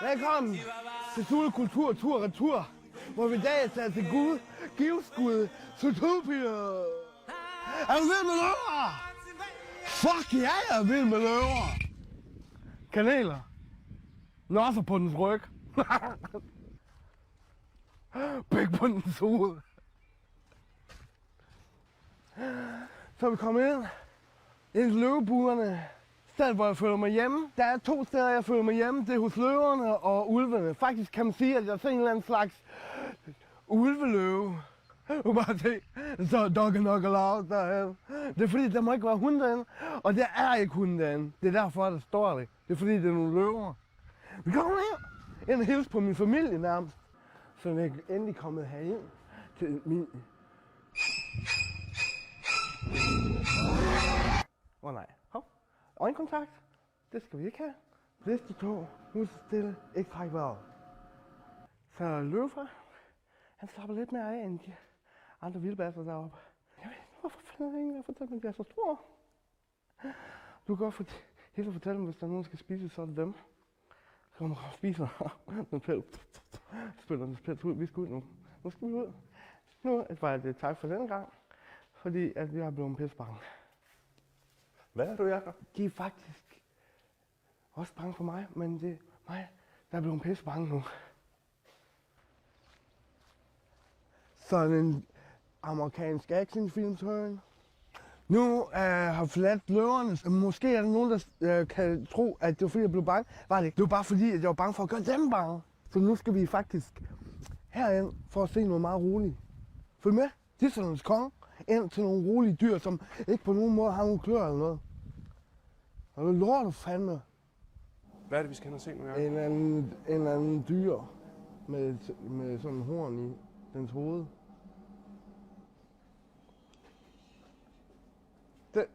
Velkommen til Zulu Kultur Tur Retur, hvor vi i dag er taget til Gud, giveskud, Zootopia. Er du vild med løver? Fuck ja, jeg er vild med løver. Kaneler. Nosser på dens ryg. Pæk på dens hoved. Så er vi kommet ind i løveburerne. Stedet, hvor jeg føler mig hjemme. Der er 2 steder, jeg føler mig hjemme. Det er hos løverne og ulvene. Faktisk kan man sige, at jeg ser en eller anden slags ulveløve. Du bare se, så dog nok loud derhen. Det er fordi, der må ikke være hunde derinde, og der er ikke hunde derinde. Det er derfor, der står det. Det er fordi, det er nogle løver. Vi kommer her. Ind og hilse på min familie nærmest. Så jeg er endelig kommet herind til min... Nej. Hov. Øjenkontakt. Det skal vi ikke have. Næste tog. Husk stille. Ikke træk vejret. Så løver. Han slapper lidt mere af end de andre vildbasser deroppe. Jeg ved ikke, hvorfor fanden er det ingen, der fortæller mig, at de er så store? Du kan godt helt fortælle mig, hvis der er nogen, der skal spise, så er det dem. Så kommer og spiser. Den spiller den spiller ud. Vi skal ud nu. Nu skal vi ud. Nu var det tak for den gang. Fordi at vi har blevet pissebange. Hvad er du, Jacob? De er faktisk også bange for mig, men det er mig, der er blevet pissebange nu. Sådan en amerikansk actionfilm, Søren. Nu har forladt løverne. Måske er der nogen, der kan tro, at det var fordi, jeg blev bange. Var det ikke? Det var bare fordi, at jeg var bange for at gøre dem bange. Så nu skal vi faktisk herind for at se noget meget roligt. Følg med. Disneylands konge ind til nogle rolige dyr, som ikke på nogen måde har nogle klør eller noget. Og det lover du fandme. Hvad er det, vi skal hen og se nu, Jacob? En eller anden dyr med sådan en horn i dens hoved. Det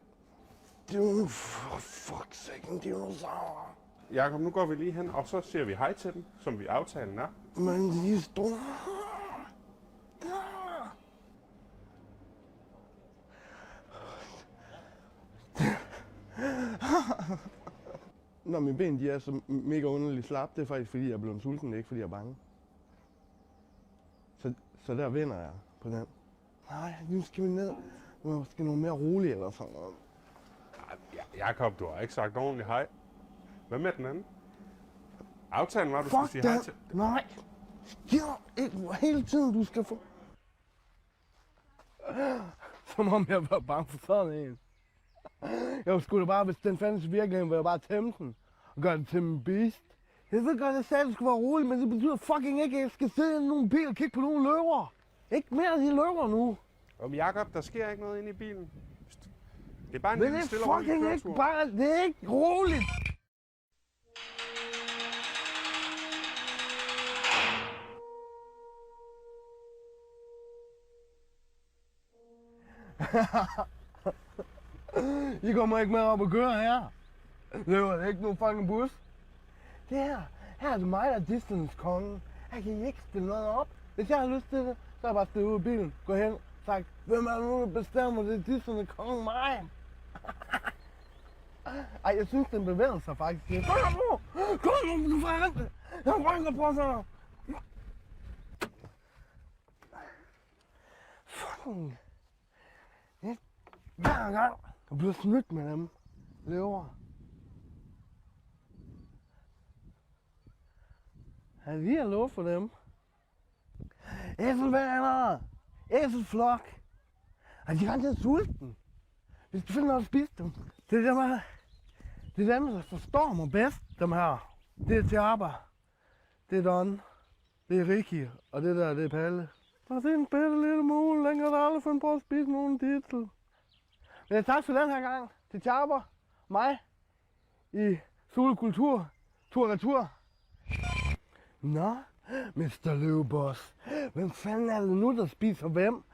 er jo for fuck's sake en dinosaur. Jacob, nu går vi lige hen, og så siger vi hej til dem, som vi aftalen er. Men de er store. Når mine ben de er så mega underligt slap, det er faktisk fordi jeg er blevet sulten, det er ikke fordi jeg er bange. Så der vinder jeg på den. Nej, nu skal vi ned. Nu skal noget mere roligt eller sådan noget. Jacob, du har ikke sagt ordentligt hej. Hvad med den anden? Aftalen var, at du skulle sige hej til... Nej! Ja, ikke hele tiden, du skal få... Som om jeg var bange for sådan en. Jeg skulle da bare, hvis den fandtes i virkeligheden, ville jeg bare tæmme den. Og gøre det til min beast. Jeg ved godt, at jeg sagde, at det skulle være roligt, men det betyder fucking ikke, at jeg skal sidde i nogle bil og kigge på nogle løver. Ikke mere af de løver nu. Om Jacob, der sker ikke noget inde i bilen. Det er bare en men lille det stille er og rolig fucking køretur. ikke bare, det er ikke roligt. I kommer ikke med op og køre her. Det er ikke nogen fucking bus. Det her er det mig, der er Disneylands konge. Her kan I ikke stille noget op. Hvis jeg har lyst til det, så er jeg bare stillet ud af bilen. Gå hen og sagt, hvem er det nu, der bestemmer det? Disneylands konge mig. Ej, jeg synes, den bevæger sig faktisk lidt. Kom nu! Kom nu, du forhånd! Jeg rykker på sig! Fucking... Hver gang jeg bliver snydt med dem løver. Jeg lige har lov for dem. Æselvenner! Æselflok! Og de er garanteret sulten. Vi skal finde noget at spise dem. Det er dem her. Det er dem, der forstår mig bedst, dem her. Det er Tjaba. Det er Don. Det er Ricky. Og det der, det er Palle. Bare se en bitte lille mule. Længere der aldrig fundet på at spise nogen dittel. Men tak for den her gang til Tjaba, mig, i Zulu Kultur Tur Retur. Nå, Mr. Løveboss, hvem fanden er det nu, der spiser hvem?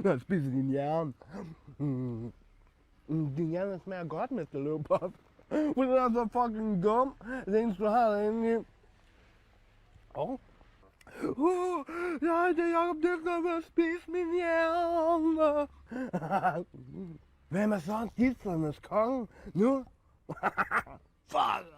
Der spiser din hjerne. Din hjerne smager godt, Mr. Løveboss. For det er så fucking dum. Det eneste, du har derinde i. Nej, det er Jacob Dyster, der vil spise min hjerne. Hvem er så Disneylands konge nu? Fuck!